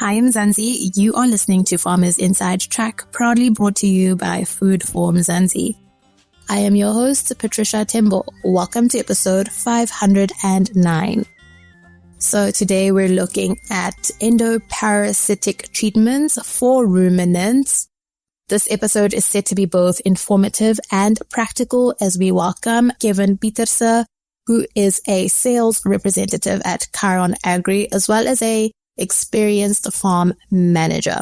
Hi, I'm Zanzi. You are listening to Farmers Inside Track, proudly brought to you by Food Form Zanzi. I am your host, Patricia Tembo. Welcome to episode 509. So today we're looking at endoparasitic treatments for ruminants. This episode is set to be both informative and practical as we welcome Kevin Pieterse, who is a sales representative at Kyron Agri, as well as a experienced farm manager.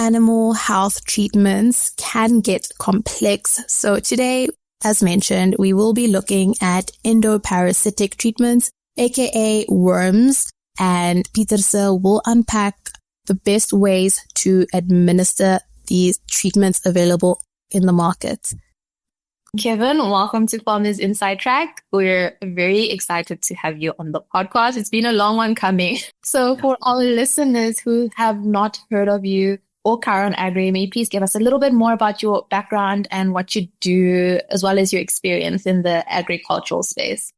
Animal health treatments can get complex. So today, as mentioned, we will be looking at endoparasitic treatments, aka worms, and Pieterse will unpack the best ways to administer these treatments available in the market. Kevin, welcome to Farmers Inside Track. We're very excited to have you on the podcast. It's been a long one coming. So for all listeners who have not heard of you or Kyron Agri, may you please give us a little bit more about your background and what you do, as well as your experience in the agricultural space.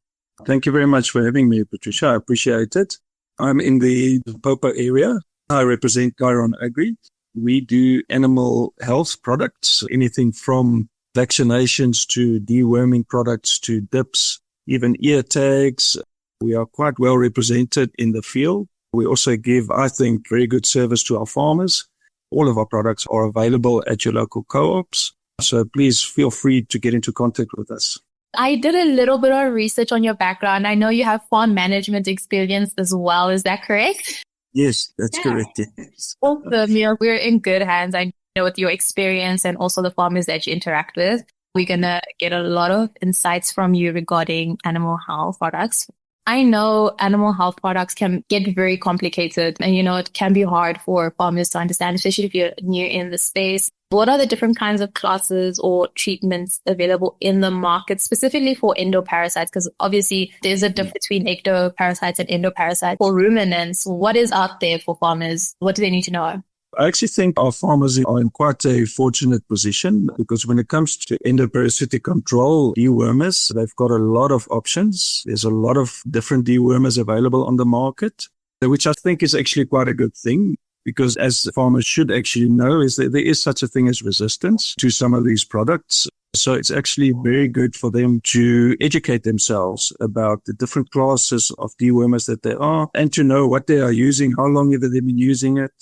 Thank you very much for having me, Patricia. I appreciate it. I'm in the Popo area. I represent Kyron Agri. We do animal health products, anything from vaccinations to deworming products to dips, even ear tags. We are quite well represented in the field. We also give, I think, very good service to our farmers. All of our products are available at your local co-ops. So please feel free to get into contact with us. I did a little bit of research on your background. I know you have farm management experience as well. Is that correct? Yes, that's correct. Yes. Awesome. We're in good hands. I know with your experience and also the farmers that you interact with, we're going to get a lot of insights from you regarding animal health products. I know animal health products can get very complicated and, it can be hard for farmers to understand, especially if you're new in the space. What are the different kinds of classes or treatments available in the market, specifically for endoparasites? Because obviously there's a difference between ectoparasites and endoparasites. For ruminants, what is out there for farmers? What do they need to know? I actually think our farmers are in quite a fortunate position because when it comes to endoparasitic control, dewormers, they've got a lot of options. There's a lot of different dewormers available on the market, which I think is actually quite a good thing because as farmers should actually know is that there is such a thing as resistance to some of these products. So it's actually very good for them to educate themselves about the different classes of dewormers that there are and to know what they are using, how long have they been using it,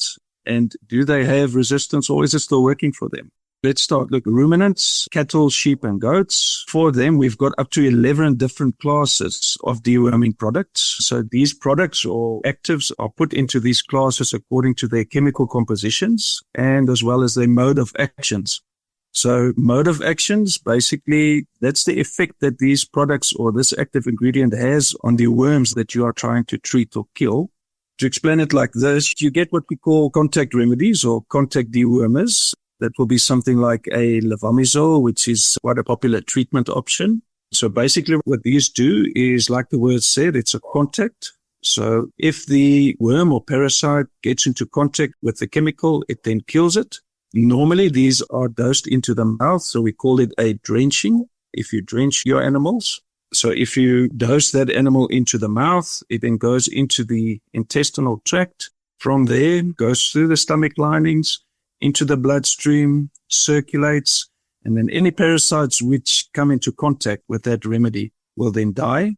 and do they have resistance or is it still working for them? Let's start. Look, ruminants, cattle, sheep, and goats. For them, we've got up to 11 different classes of deworming products. So these products or actives are put into these classes according to their chemical compositions and as well as their mode of actions. So mode of actions, basically, that's the effect that these products or this active ingredient has on the worms that you are trying to treat or kill. To explain it like this, you get what we call contact remedies or contact dewormers. That will be something like a levamisole, which is quite a popular treatment option. So basically what these do is, like the word said, it's a contact. So if the worm or parasite gets into contact with the chemical, it then kills it. Normally these are dosed into the mouth, so we call it a drenching. If you drench your animals. So if you dose that animal into the mouth, it then goes into the intestinal tract. From there, goes through the stomach linings, into the bloodstream, circulates, and then any parasites which come into contact with that remedy will then die.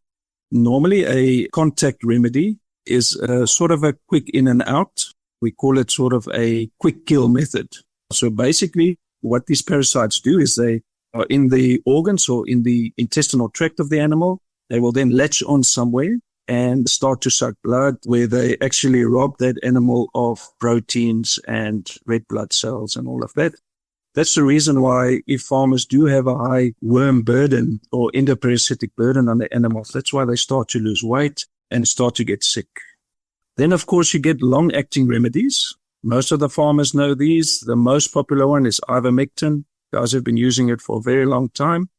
Normally, a contact remedy is sort of a quick in and out. We call it sort of a quick kill method. So basically, what these parasites do is they are in the organs or in the intestinal tract of the animal. They will then latch on somewhere and start to suck blood where they actually rob that animal of proteins and red blood cells and all of that. That's the reason why if farmers do have a high worm burden or endoparasitic burden on the animals, that's why they start to lose weight and start to get sick. Then, of course, you get long-acting remedies. Most of the farmers know these. The most popular one is ivermectin. Guys have been using it for a very long time.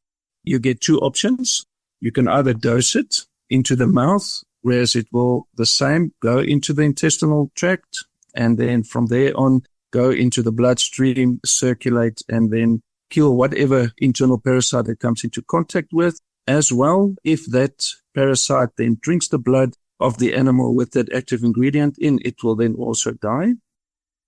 You get two options. You can either dose it into the mouth, whereas it will the same go into the intestinal tract, and then from there on go into the bloodstream, circulate, and then kill whatever internal parasite it comes into contact with. As well, if that parasite then drinks the blood of the animal with that active ingredient in, it will then also die.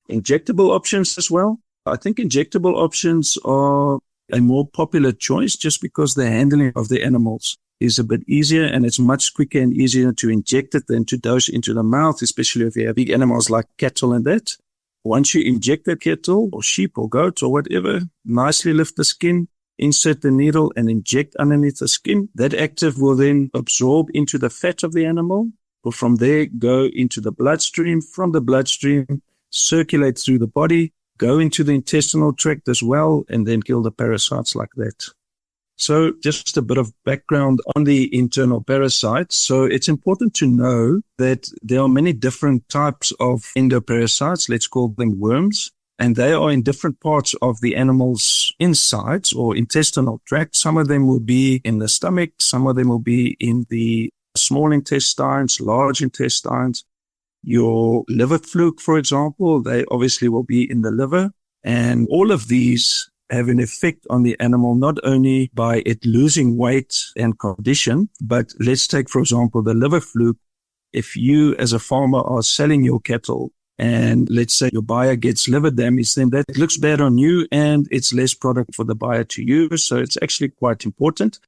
Injectable options as well. I think injectable options are a more popular choice just because the handling of the animals is a bit easier, and it's much quicker and easier to inject it than to dose into the mouth, especially if you have big animals like cattle and that. Once you inject that cattle or sheep or goat or whatever, nicely lift the skin, insert the needle and inject underneath the skin. That active will then absorb into the fat of the animal, will from there go into the bloodstream. From the bloodstream, circulate through the body, go into the intestinal tract as well, and then kill the parasites like that. So just a bit of background on the internal parasites. So it's important to know that there are many different types of endoparasites, let's call them worms, and they are in different parts of the animal's insides or intestinal tract. Some of them will be in the stomach, some of them will be in the small intestines, large intestines. Your liver fluke, for example, they obviously will be in the liver, and all of these have an effect on the animal, not only by it losing weight and condition, but let's take, for example, the liver fluke. If you as a farmer are selling your cattle and let's say your buyer gets liver damage, then that looks bad on you and it's less product for the buyer to use. So it's actually quite important.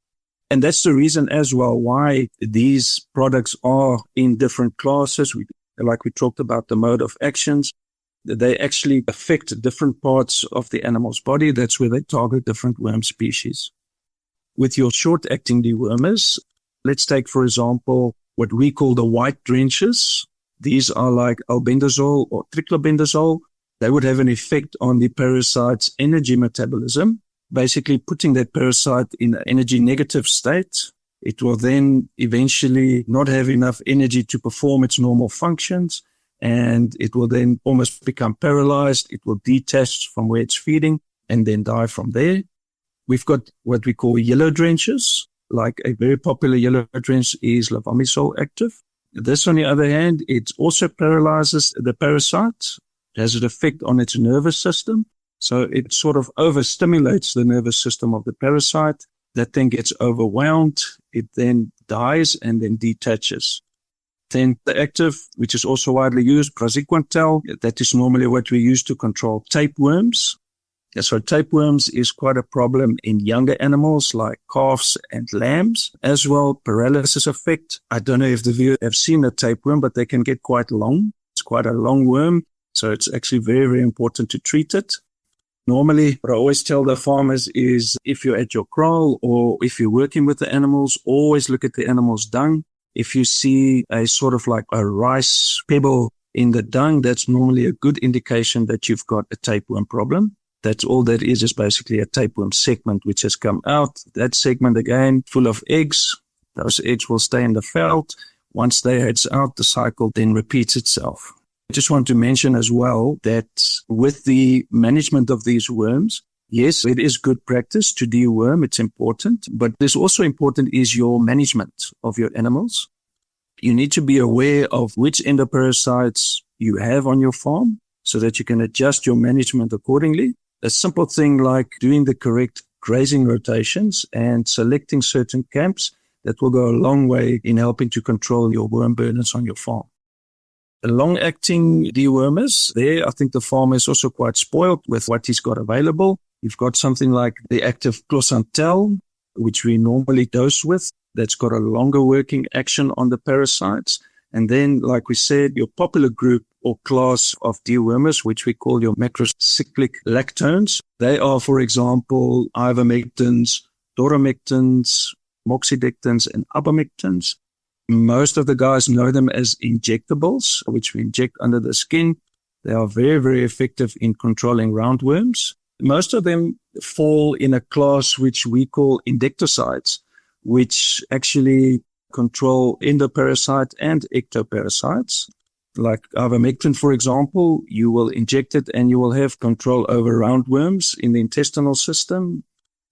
And that's the reason as well why these products are in different classes. Like we talked about the mode of actions. They actually affect different parts of the animal's body. That's where they target different worm species. With your short-acting dewormers, let's take, for example, what we call the white drenches. These are like albendazole or triclobendazole. They would have an effect on the parasite's energy metabolism, basically putting that parasite in an energy negative state. It will then eventually not have enough energy to perform its normal functions, and it will then almost become paralyzed. It will detach from where it's feeding and then die from there. We've got what we call yellow drenches. Like a very popular yellow drench is levamisole active. This, on the other hand, it also paralyzes the parasite. It has an effect on its nervous system. So it sort of overstimulates the nervous system of the parasite. That then gets overwhelmed. It then dies and then detaches. Then the active, which is also widely used, praziquantel, that is normally what we use to control tapeworms. So tapeworms is quite a problem in younger animals like calves and lambs. As well, paralysis effect. I don't know if the viewer have seen a tapeworm, but they can get quite long. It's quite a long worm. So it's actually very, very important to treat it. Normally, what I always tell the farmers is if you're at your kraal or if you're working with the animals, always look at the animal's dung. If you see a sort of like a rice pebble in the dung, that's normally a good indication that you've got a tapeworm problem. That's all that is basically a tapeworm segment which has come out. That segment again, full of eggs. Those eggs will stay in the felt. Once they hatch out, the cycle then repeats itself. I just want to mention as well that with the management of these worms, yes, it is good practice to deworm. It's important, but this also important is your management of your animals. You need to be aware of which endoparasites you have on your farm so that you can adjust your management accordingly. A simple thing like doing the correct grazing rotations and selecting certain camps, that will go a long way in helping to control your worm burdens on your farm. The long-acting dewormers, there I think the farmer is also quite spoiled with what he's got available. You've got something like the active closantel, which we normally dose with. That's got a longer working action on the parasites. And then, like we said, your popular group or class of dewormers, which we call your macrocyclic lactones. They are, for example, ivermectins, doromectins, moxidectins, and abamectins. Most of the guys know them as injectables, which we inject under the skin. They are very, very effective in controlling roundworms. Most of them fall in a class which we call endectocides, which actually control endoparasite and ectoparasites. Like ivermectin, for example, you will inject it and you will have control over roundworms in the intestinal system.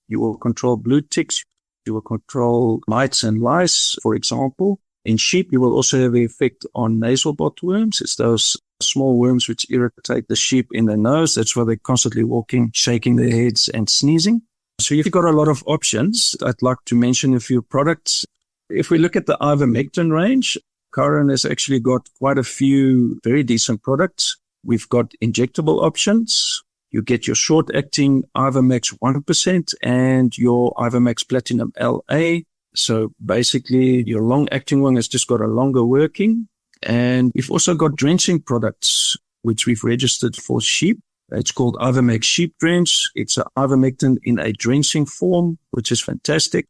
You will control blue ticks. You will control mites and lice, for example. In sheep, you will also have the effect on nasal botworms. It's those small worms which irritate the sheep in the nose. That's why they're constantly walking, shaking their heads and sneezing. So you've got a lot of options. I'd like to mention a few products. If we look at the ivermectin range, Kyron has actually got quite a few very decent products. We've got injectable options. You get your short-acting Ivermax 1% and your Ivermax Platinum LA. So basically, your long-acting one has just got a longer working. And we've also got drenching products, which we've registered for sheep. It's called Ivermax Sheep Drench. It's an ivermectin in a drenching form, which is fantastic.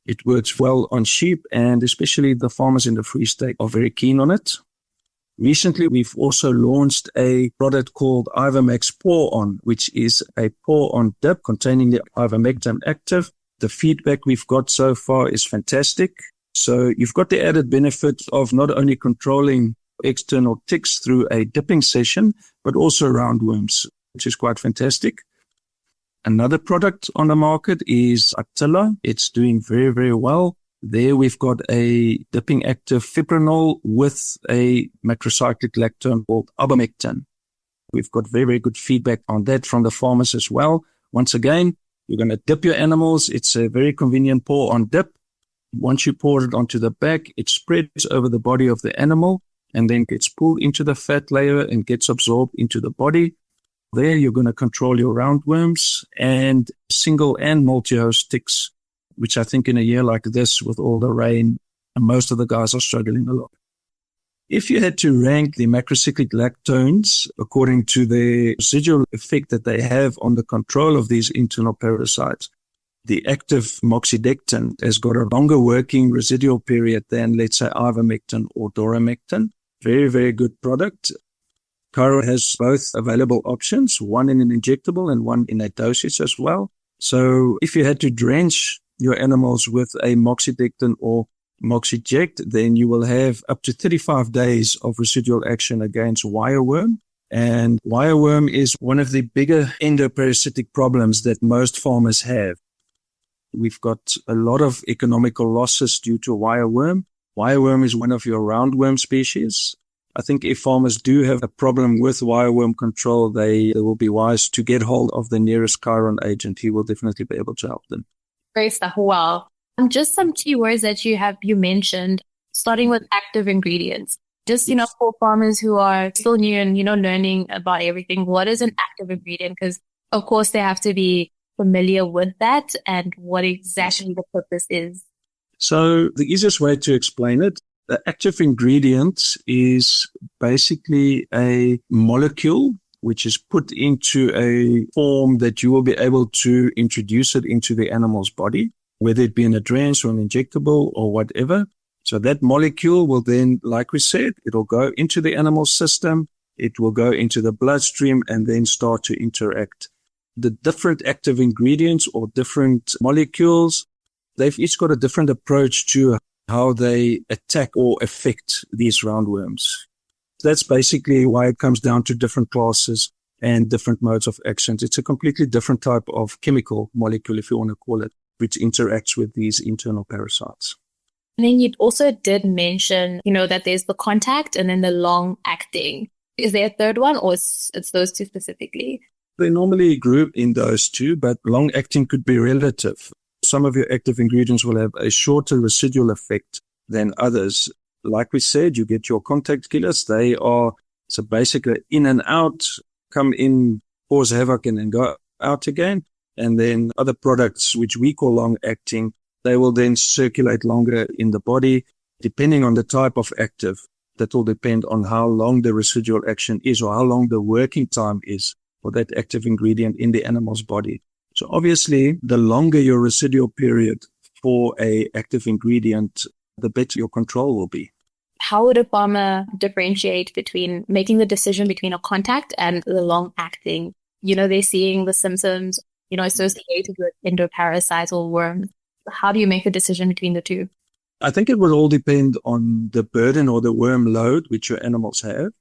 It works well on sheep, and especially the farmers in the Free State are very keen on it. Recently, we've also launched a product called Ivermax Pour On, which is a pour-on dip containing the ivermectin active. The feedback we've got so far is fantastic. So you've got the added benefit of not only controlling external ticks through a dipping session, but also roundworms, which is quite fantastic. Another product on the market is Attila. It's doing very, very well. There we've got a dipping active fipronil with a macrocyclic lactone called abamectin. We've got very, very good feedback on that from the farmers as well. Once again, you're going to dip your animals. It's a very convenient pour-on dip. Once you pour it onto the back, it spreads over the body of the animal and then gets pulled into the fat layer and gets absorbed into the body. There, you're going to control your roundworms and single and multi-host ticks, which I think in a year like this with all the rain, most of the guys are struggling a lot. If you had to rank the macrocyclic lactones according to the residual effect that they have on the control of these internal parasites, the active moxidectin has got a longer working residual period than, let's say, ivermectin or doramectin. Very, very good product. Kyron has both available options, one in an injectable and one in a dosage as well. So if you had to drench your animals with a moxidectin or moxiject, then you will have up to 35 days of residual action against wireworm. And wireworm is one of the bigger endoparasitic problems that most farmers have. We've got a lot of economical losses due to wireworm. Wireworm is one of your roundworm species. I think if farmers do have a problem with wireworm control, they will be wise to get hold of the nearest Kyron agent. He will definitely be able to help them. Great stuff. Wow. Just some keywords that you mentioned, starting with active ingredients. Just, for farmers who are still new and, learning about everything, what is an active ingredient? Because, of course, they have to be familiar with that and what exactly the purpose is. So the easiest way to explain it, the active ingredient is basically a molecule which is put into a form that you will be able to introduce it into the animal's body, whether it be in a drench or an injectable or whatever. So that molecule will then, like we said, it'll go into the animal system, it will go into the bloodstream and then start to interact. The different active ingredients or different molecules, they've each got a different approach to how they attack or affect these roundworms. That's basically why it comes down to different classes and different modes of actions. It's a completely different type of chemical molecule, if you want to call it, which interacts with these internal parasites. And then you also did mention, that there's the contact and then the long acting. Is there a third one or it's those two specifically? They normally group in those two, but long acting could be relative. Some of your active ingredients will have a shorter residual effect than others. Like we said, you get your contact killers. They are so basically in and out, come in, cause havoc and then go out again. And then other products, which we call long acting, they will then circulate longer in the body. Depending on the type of active, that will depend on how long the residual action is or how long the working time is for that active ingredient in the animal's body. So obviously, the longer your residual period for a active ingredient, the better your control will be. How would a farmer differentiate between making the decision between a contact and the long acting? They're seeing the symptoms, associated with endoparasites or worms. How do you make a decision between the two? I think it will all depend on the burden or the worm load which your animals have.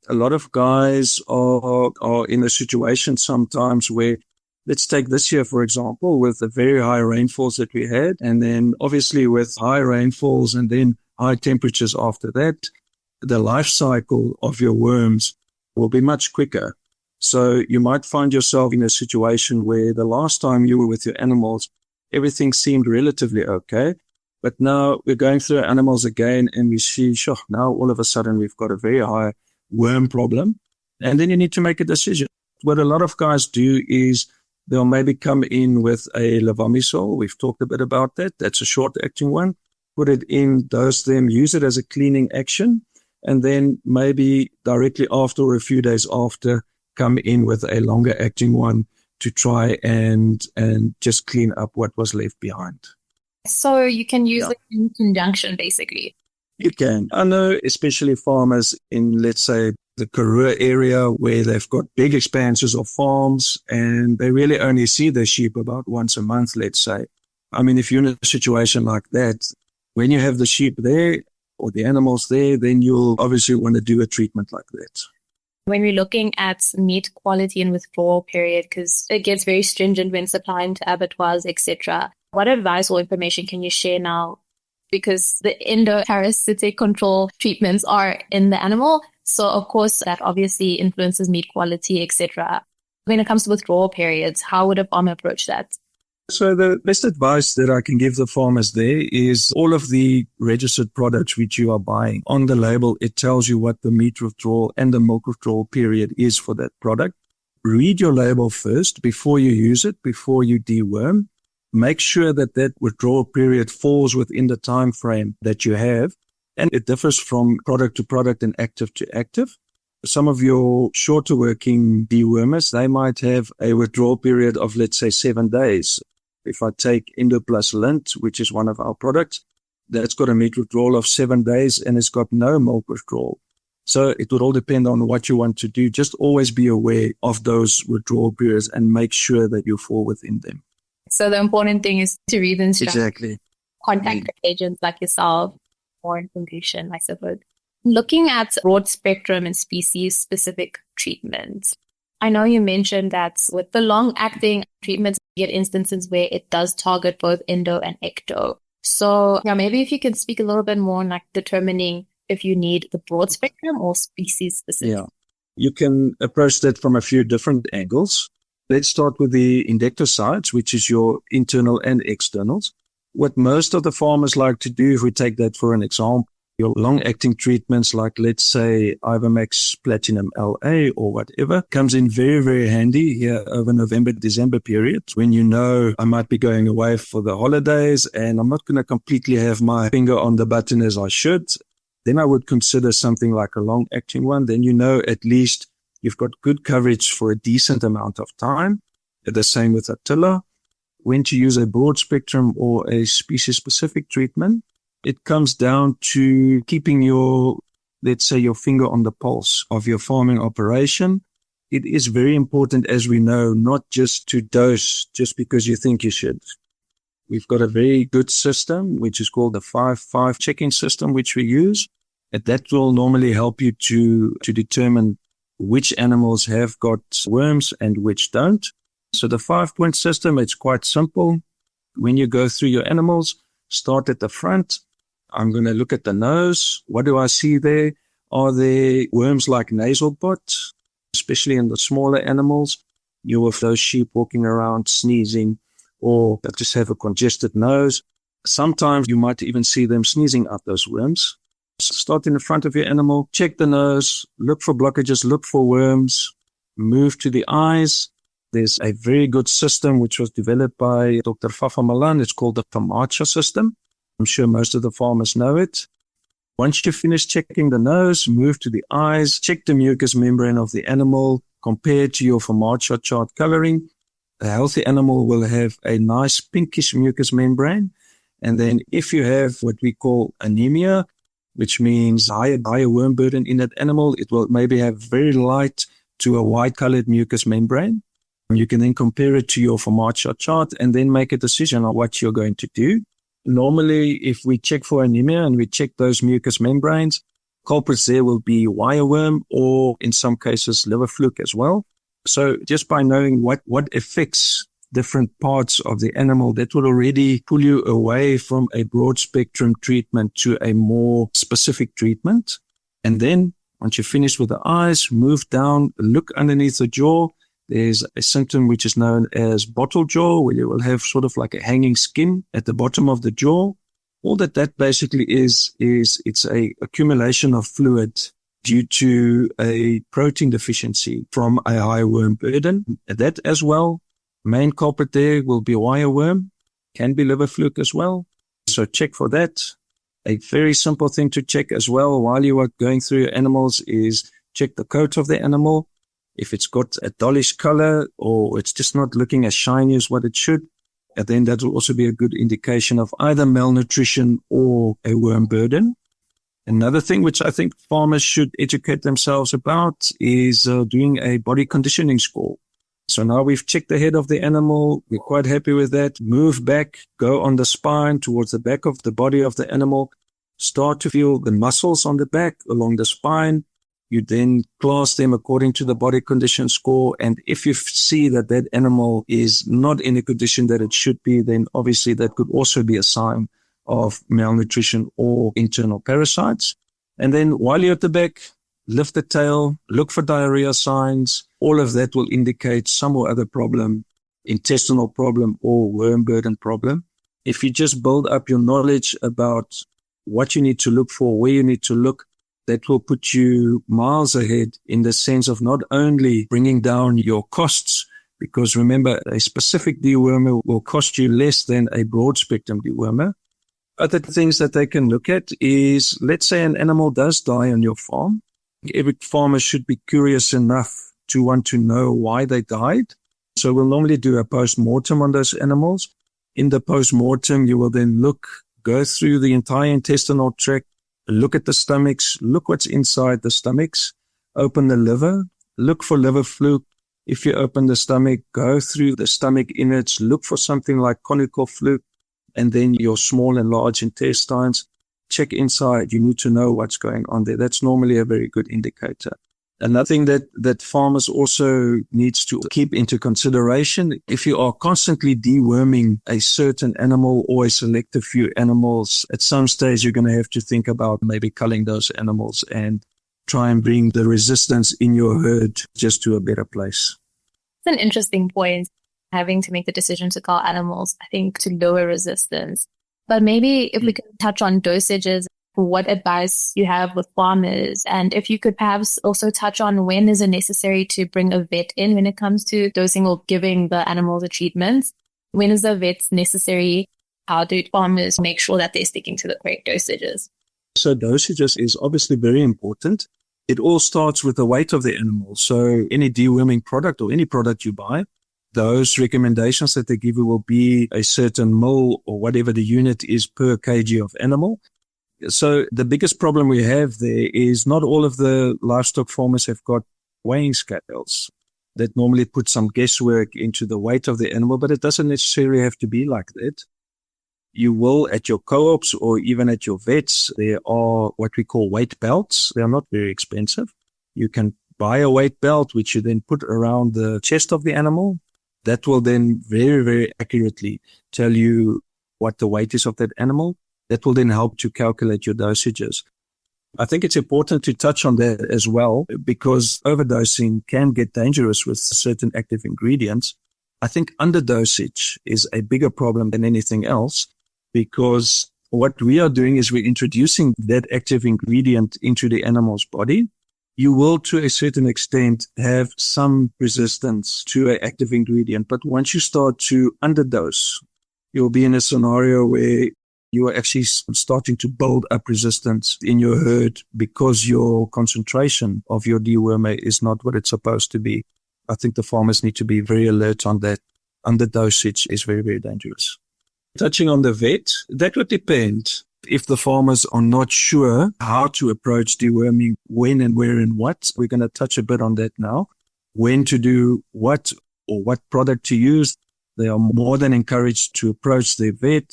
A lot of guys are in a situation sometimes where, let's take this year, for example, with the very high rainfalls that we had, and then obviously with high rainfalls and then high temperatures after that, the life cycle of your worms will be much quicker. So you might find yourself in a situation where the last time you were with your animals, everything seemed relatively okay. But now we're going through animals again and we see, sure, now all of a sudden we've got a very high worm problem. And then you need to make a decision. What a lot of guys do is they'll maybe come in with a levamisole. We've talked a bit about that. That's a short-acting one. Put it in, dose them, use it as a cleaning action. And then maybe directly after or a few days after, come in with a longer-acting one to try and just clean up what was left behind. So you can use it in conjunction, basically. You can. I know especially farmers in, let's say, the Karoo area where they've got big expanses of farms and they really only see their sheep about once a month, let's say. I mean, if you're in a situation like that, when you have the sheep there or the animals there, then you'll obviously want to do a treatment like that. When we're looking at meat quality and withdrawal period, because it gets very stringent when supplying to abattoirs, etc., what advice or information can you share now? Because the endoparasitic control treatments are in the animal. So, of course, that obviously influences meat quality, etc. When it comes to withdrawal periods, how would a farmer approach that? So the best advice that I can give the farmers there is all of the registered products which you are buying. On the label, it tells you what the meat withdrawal and the milk withdrawal period is for that product. Read your label first before you use it, before you deworm. Make sure that that withdrawal period falls within the time frame that you have. And it differs from product to product and active to active. Some of your shorter working dewormers, they might have a withdrawal period of, let's say, 7 days. If I take Endo Plus Lint, which is one of our products, that's got a meat withdrawal of 7 days and it's got no milk withdrawal. So it would all depend on what you want to do. Just always be aware of those withdrawal periods and make sure that you fall within them. So the important thing is to read the instructions. Exactly. Contact agents like yourself, more information, I suppose. Looking at broad spectrum and species-specific treatments, I know you mentioned that with the long-acting treatments, you get instances where it does target both endo and ecto. So maybe if you can speak a little bit more on like determining if you need the broad spectrum or species-specific. Yeah, you can approach that from a few different angles. Let's start with the insecticides, which is your internal and externals. What most of the farmers like to do, if we take that for an example, your long-acting treatments like, let's say, Ivermax Platinum LA or whatever, comes in very, very handy here over November, December period when you know I might be going away for the holidays and I'm not going to completely have my finger on the button as I should. Then I would consider something like a long-acting one. Then you know at least you've got good coverage for a decent amount of time. The same with Attila. When to use a broad spectrum or a species-specific treatment, it comes down to keeping your, let's say, your finger on the pulse of your farming operation. It is very important, as we know, not just to dose just because you think you should. We've got a very good system, which is called the 5-5 check-in system, which we use. And that will normally help you to determine which animals have got worms and which don't. So the 5-point system, it's quite simple. When you go through your animals, start at the front. I'm going to look at the nose. What do I see there? Are there worms like nasal pot, especially in the smaller animals? You have those sheep walking around sneezing or that just have a congested nose. Sometimes you might even see them sneezing out those worms. Start in the front of your animal, check the nose, look for blockages, look for worms, move to the eyes. There's a very good system which was developed by Dr. Fafa Malan. It's called the FAMACHA system. I'm sure most of the farmers know it. Once you finish checking the nose, move to the eyes, check the mucous membrane of the animal, compare it to your FAMACHA chart coloring. A healthy animal will have a nice pinkish mucous membrane. And then if you have what we call anemia, which means higher worm burden in that animal, it will maybe have very light to a white-colored mucous membrane. You can then compare it to your FAMACHA chart and then make a decision on what you're going to do. Normally, if we check for anemia and we check those mucous membranes, culprits there will be wireworm or in some cases liver fluke as well. So just by knowing what affects different parts of the animal, that will already pull you away from a broad spectrum treatment to a more specific treatment. And then once you're finished with the eyes, move down, look underneath the jaw. There's a symptom which is known as bottle jaw, where you will have sort of like a hanging skin at the bottom of the jaw. All that basically is it's a accumulation of fluid due to a protein deficiency from a high worm burden. That as well, main culprit there will be wireworm, can be liver fluke as well. So check for that. A very simple thing to check as well while you are going through your animals is check the coat of the animal. If it's got a dullish color or it's just not looking as shiny as what it should, and then that will also be a good indication of either malnutrition or a worm burden. Another thing which I think farmers should educate themselves about is doing a body conditioning score. So now we've checked the head of the animal. We're quite happy with that. Move back, go on the spine towards the back of the body of the animal. Start to feel the muscles on the back along the spine. You then class them according to the body condition score. And if you see that that animal is not in a condition that it should be, then obviously that could also be a sign of malnutrition or internal parasites. And then while you're at the back, lift the tail, look for diarrhea signs. All of that will indicate some or other problem, intestinal problem or worm burden problem. If you just build up your knowledge about what you need to look for, where you need to look, that will put you miles ahead in the sense of not only bringing down your costs, because remember, a specific dewormer will cost you less than a broad spectrum dewormer. Other things that they can look at is, let's say an animal does die on your farm. Every farmer should be curious enough to want to know why they died. So we'll normally do a post-mortem on those animals. In the post-mortem, you will then go through the entire intestinal tract, look at the stomachs, look what's inside the stomachs, open the liver, look for liver fluke. If you open the stomach, go through the stomach innards, look for something like conical fluke, and then your small and large intestines. Check inside. You need to know what's going on there. That's normally a very good indicator. Another thing that farmers also needs to keep into consideration, if you are constantly deworming a certain animal or a selective few animals, at some stage you're going to have to think about maybe culling those animals and try and bring the resistance in your herd just to a better place. It's an interesting point, having to make the decision to cull animals, I think, to lower resistance. But maybe if we can touch on dosages, what advice you have with farmers, and if you could perhaps also touch on when is it necessary to bring a vet in when it comes to dosing or giving the animals a treatment. When is a vet necessary? How do farmers make sure that they're sticking to the correct dosages? So dosages is obviously very important. It all starts with the weight of the animal. So any deworming product or any product you buy, those recommendations that they give you will be a certain mil or whatever the unit is per kg of animal. So the biggest problem we have there is not all of the livestock farmers have got weighing scales that normally put some guesswork into the weight of the animal, but it doesn't necessarily have to be like that. You will at your co-ops or even at your vets, there are what we call weight belts. They are not very expensive. You can buy a weight belt, which you then put around the chest of the animal. That will then very, very accurately tell you what the weight is of that animal. That will then help to calculate your dosages. I think it's important to touch on that as well, because overdosing can get dangerous with certain active ingredients. I think underdosage is a bigger problem than anything else, because what we are doing is we're introducing that active ingredient into the animal's body. You will, to a certain extent, have some resistance to an active ingredient. But once you start to underdose, you'll be in a scenario where you are actually starting to build up resistance in your herd because your concentration of your dewormer is not what it's supposed to be. I think the farmers need to be very alert on that. Underdosage is very, very dangerous. Touching on the vet, that would depend. If the farmers are not sure how to approach deworming, when and where and what, we're going to touch a bit on that now. When to do what or what product to use, they are more than encouraged to approach their vet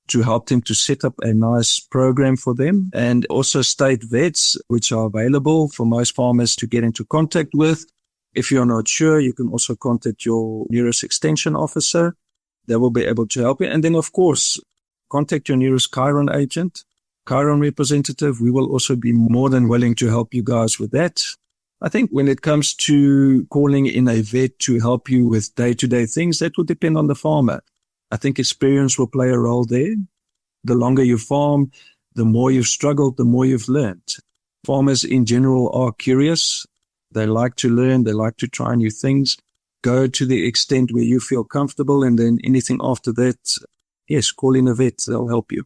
to help them to set up a nice program for them, and also state vets, which are available for most farmers to get into contact with. If you're not sure, you can also contact your nearest extension officer. They will be able to help you. And then, of course, contact your nearest Kyron agent, Kyron representative. We will also be more than willing to help you guys with that. I think when it comes to calling in a vet to help you with day-to-day things, that will depend on the farmer. I think experience will play a role there. The longer you farm, the more you've struggled, the more you've learned. Farmers in general are curious. They like to learn. They like to try new things. Go to the extent where you feel comfortable, and then anything after that, yes, call in a vet. They'll help you.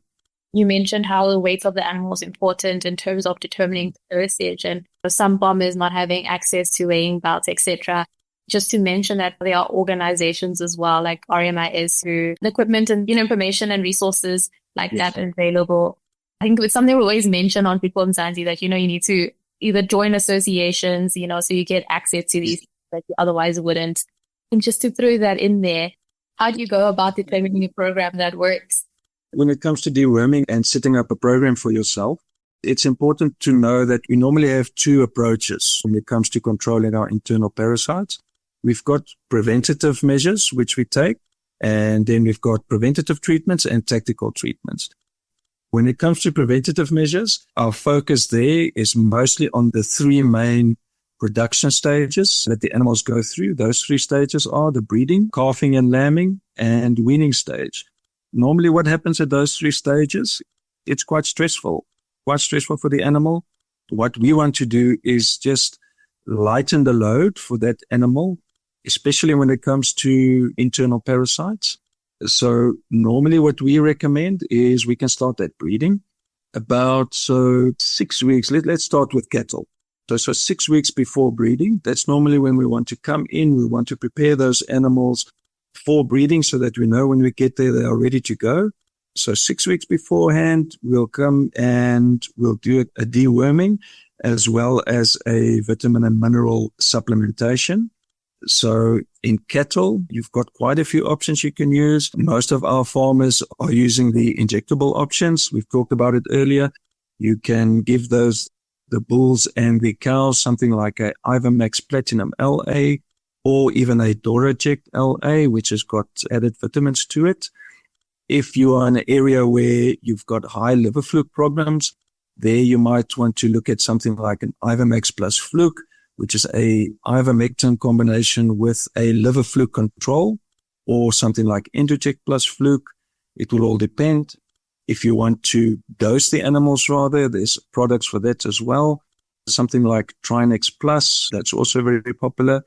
You mentioned how the weight of the animal is important in terms of determining the dosage, and some farmers not having access to weighing belts, etc. Just to mention that there are organizations as well, like RMIS, who the equipment and information and resources like that available. I think it's something we always mention on People in Mzansi that, you need to either join associations, so you get access to these that you otherwise wouldn't. And just to throw that in there, how do you go about determining a program that works? When it comes to deworming and setting up a program for yourself, it's important to know that we normally have two approaches when it comes to controlling our internal parasites. We've got preventative measures, which we take, and then we've got preventative treatments and tactical treatments. When it comes to preventative measures, our focus there is mostly on the three main production stages that the animals go through. Those three stages are the breeding, calving and lambing, and weaning stage. Normally what happens at those three stages, it's quite stressful for the animal. What we want to do is just lighten the load for that animal, especially when it comes to internal parasites. So normally what we recommend is we can start that breeding about 6 weeks. Let's start with cattle. So 6 weeks before breeding, that's normally when we want to come in. We want to prepare those animals for breeding so that we know when we get there, they are ready to go. So 6 weeks beforehand, we'll come and we'll do a deworming as well as a vitamin and mineral supplementation. So in cattle, you've got quite a few options you can use. Most of our farmers are using the injectable options. We've talked about it earlier. You can give the bulls and the cows something like a Ivamax Platinum LA or even a Doraject LA, which has got added vitamins to it. If you are in an area where you've got high liver fluke problems, there you might want to look at something like an Ivamax plus fluke, which is a ivermectin combination with a liver fluke control, or something like Endoject plus fluke. It will all depend. If you want to dose the animals rather, there's products for that as well. Something like Trinex Plus, that's also very, very popular.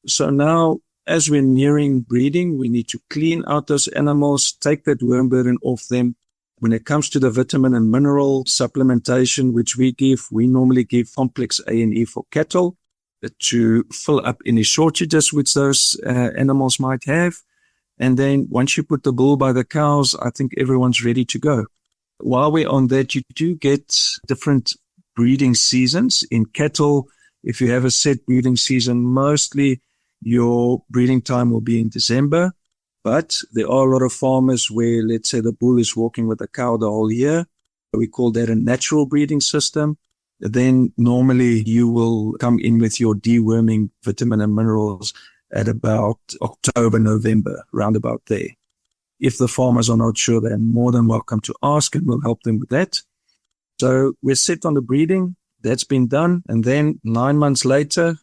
So now, as we're nearing breeding, we need to clean out those animals, take that worm burden off them. When it comes to the vitamin and mineral supplementation, which we normally give complex A&E for cattle to fill up any shortages which those animals might have. And then once you put the bull by the cows, I think everyone's ready to go. While we're on that, you do get different breeding seasons. In cattle, if you have a set breeding season, mostly your breeding time will be in December. But there are a lot of farmers where, let's say, the bull is walking with the cow the whole year. We call that a natural breeding system. Then normally you will come in with your deworming vitamin and minerals at about October, November, round about there. If the farmers are not sure, they're more than welcome to ask and we'll help them with that. So we're set on the breeding. That's been done. And then 9 months later,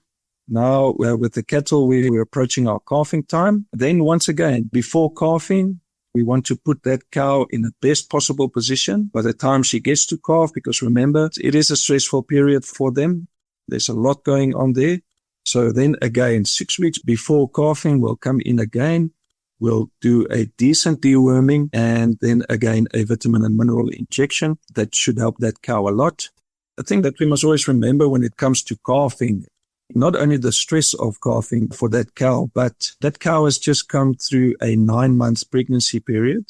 now with the cattle, we're approaching our calving time. Then once again, before calving, we want to put that cow in the best possible position by the time she gets to calve, because remember, it is a stressful period for them. There's a lot going on there. So then again, 6 weeks before calving, we'll come in again. We'll do a decent deworming and then again a vitamin and mineral injection. That should help that cow a lot. The thing that we must always remember when it comes to calving, not only the stress of calving for that cow, but that cow has just come through a 9 months pregnancy period,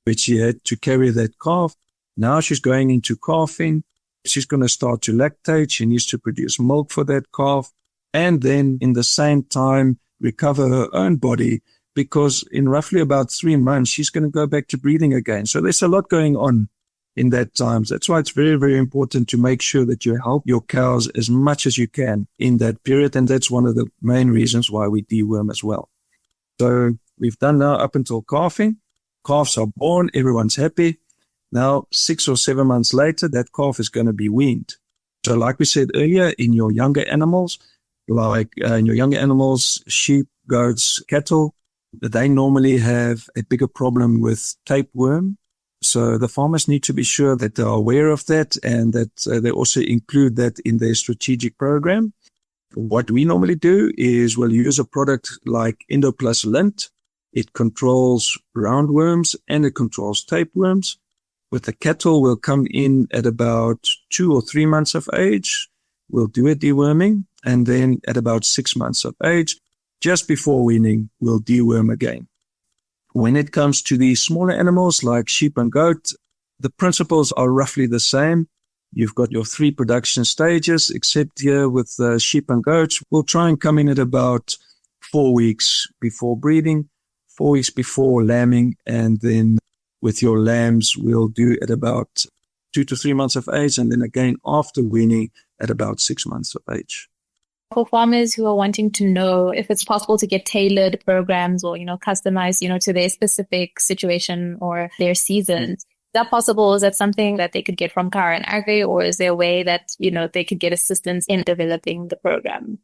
which she had to carry that calf. Now she's going into calving. She's going to start to lactate. She needs to produce milk for that calf. And then in the same time, recover her own body, because in roughly about 3 months, she's going to go back to breeding again. So there's a lot going on in that time. That's why it's very, very important to make sure that you help your cows as much as you can in that period. And that's one of the main reasons why we deworm as well. So we've done now up until calving. Calves are born. Everyone's happy. Now, 6 or 7 months later, that calf is going to be weaned. So like we said earlier, in your younger animals, sheep, goats, cattle, they normally have a bigger problem with tapeworm. So the farmers need to be sure that they are aware of that and that they also include that in their strategic program. What we normally do is we'll use a product like Endoplus Lint. It controls roundworms and it controls tapeworms. With the cattle, we'll come in at about 2 or 3 months of age. We'll do a deworming, and then at about 6 months of age, just before weaning, we'll deworm again. When it comes to the smaller animals like sheep and goat, the principles are roughly the same. You've got your 3 production stages, except here with sheep and goats, we'll try and come in at about 4 weeks before breeding, 4 weeks before lambing, and then with your lambs, we'll do at about 2 to 3 months of age, and then again after weaning at about 6 months of age. For farmers who are wanting to know if it's possible to get tailored programs or, customized, to their specific situation or their season, is that possible? Is that something that they could get from Kyron Agri, or is there a way that, they could get assistance in developing the program?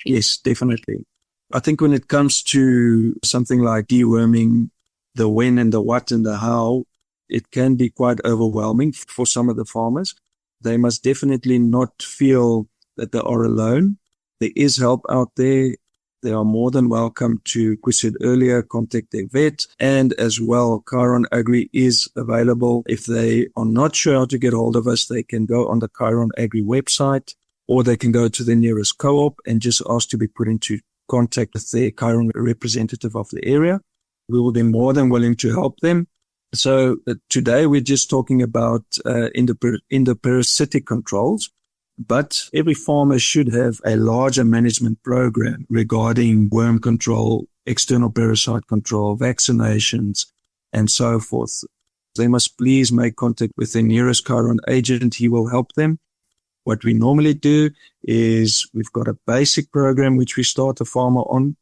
Yes, definitely. I think when it comes to something like deworming, the when and the what and the how, it can be quite overwhelming for some of the farmers. They must definitely not feel that they are alone. There is help out there. They are more than welcome to, we said earlier, contact their vet. And as well, Kyron Agri is available. If they are not sure how to get hold of us, they can go on the Kyron Agri website, or they can go to the nearest co-op and just ask to be put into contact with the Kyron representative of the area. We will be more than willing to help them. So today we're just talking about endoparasitic controls, but every farmer should have a larger management program regarding worm control, external parasite control, vaccinations, and so forth. They must please make contact with their nearest Kyron agent. He will help them. What we normally do is we've got a basic program which we start a farmer on.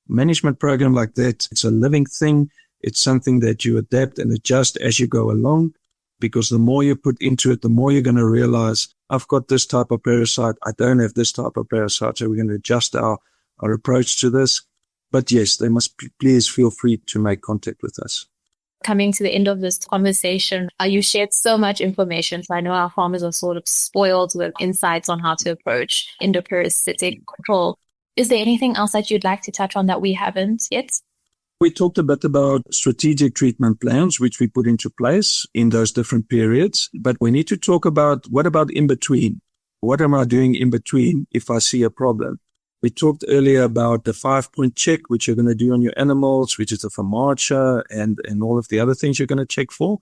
Management program like that, it's a living thing. It's something that you adapt and adjust as you go along, because the more you put into it, the more you're going to realize, I've got this type of parasite, I don't have this type of parasite, so we're going to adjust our approach to this. But yes, they must please feel free to make contact with us. Coming to the end of this conversation, you shared so much information. So I know our farmers are sort of spoiled with insights on how to approach endoparasitic control. Is there anything else that you'd like to touch on that we haven't yet? We talked a bit about strategic treatment plans, which we put into place in those different periods. But we need to talk about, what about in between? What am I doing in between if I see a problem? We talked earlier about the 5-point check, which you're going to do on your animals, which is the FAMACHA and all of the other things you're going to check for.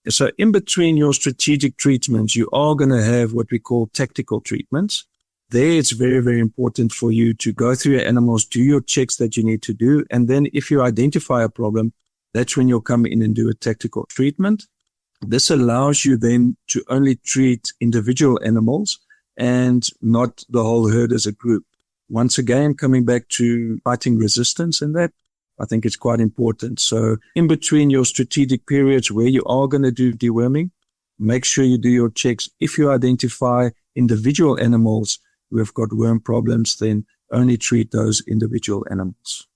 So in between your strategic treatments, you are going to have what we call tactical treatments. There, it's very, very important for you to go through your animals, do your checks that you need to do. And then if you identify a problem, that's when you'll come in and do a tactical treatment. This allows you then to only treat individual animals and not the whole herd as a group. Once again, coming back to fighting resistance and that, I think it's quite important. So in between your strategic periods where you are going to do deworming, make sure you do your checks. If you identify individual animals who have got worm problems, then only treat those individual animals.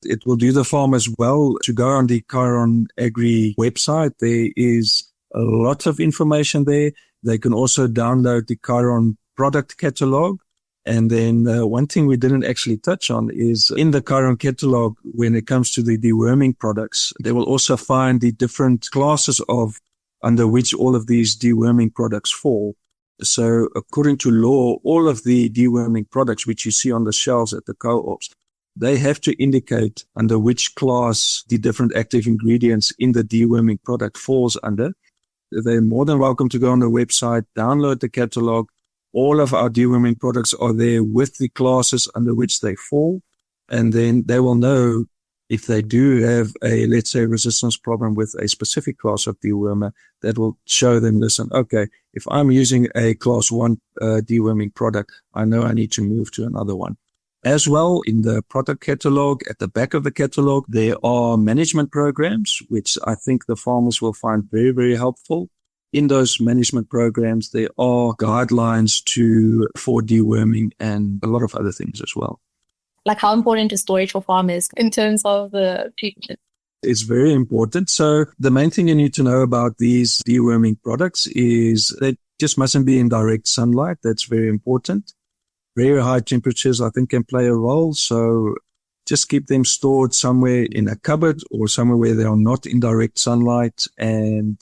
It will do the farmers well to go on the Kyron Agri website. There is a lot of information there. They can also download the Kyron product catalog. And then one thing we didn't actually touch on is in the Kyron catalog, when it comes to the deworming products, they will also find the different classes under which all of these deworming products fall. So according to law, all of the deworming products which you see on the shelves at the co-ops, they have to indicate under which class the different active ingredients in the deworming product falls under. They're more than welcome to go on the website, download the catalog. All of our deworming products are there with the classes under which they fall. And then they will know if they do have a, let's say, resistance problem with a specific class of dewormer, that will show them, listen, okay, if I'm using a class 1 deworming product, I know I need to move to another one. As well, in the product catalog, at the back of the catalog, there are management programs, which I think the farmers will find very, very helpful. In those management programs, there are guidelines for deworming and a lot of other things as well. Like, how important is storage for farmers in terms of the treatment? is very important. So the main thing you need to know about these deworming products is they just mustn't be in direct sunlight. That's very important. Very high temperatures, I think, can play a role. So just keep them stored somewhere in a cupboard or somewhere where they are not in direct sunlight. And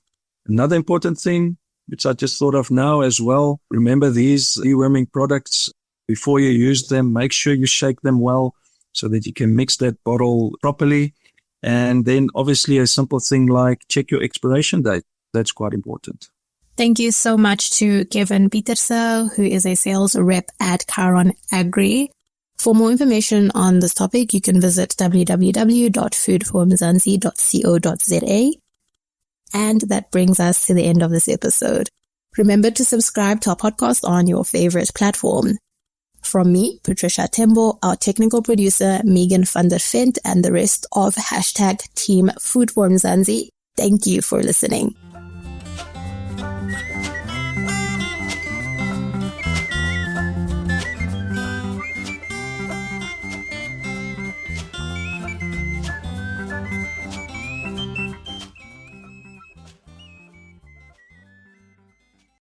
another important thing, which I just thought of now as well, remember these deworming products, before you use them, make sure you shake them well so that you can mix that bottle properly. And then obviously a simple thing like check your expiration date. That's quite important. Thank you so much to Kevin Pieterse, who is a sales rep at Kyron Agri. For more information on this topic, you can visit www.foodformzansi.co.za. And that brings us to the end of this episode. Remember to subscribe to our podcast on your favorite platform. From me, Patricia Tembo, our technical producer, Megan van der Vent, and the rest of #Team Food for Mzansi, thank you for listening.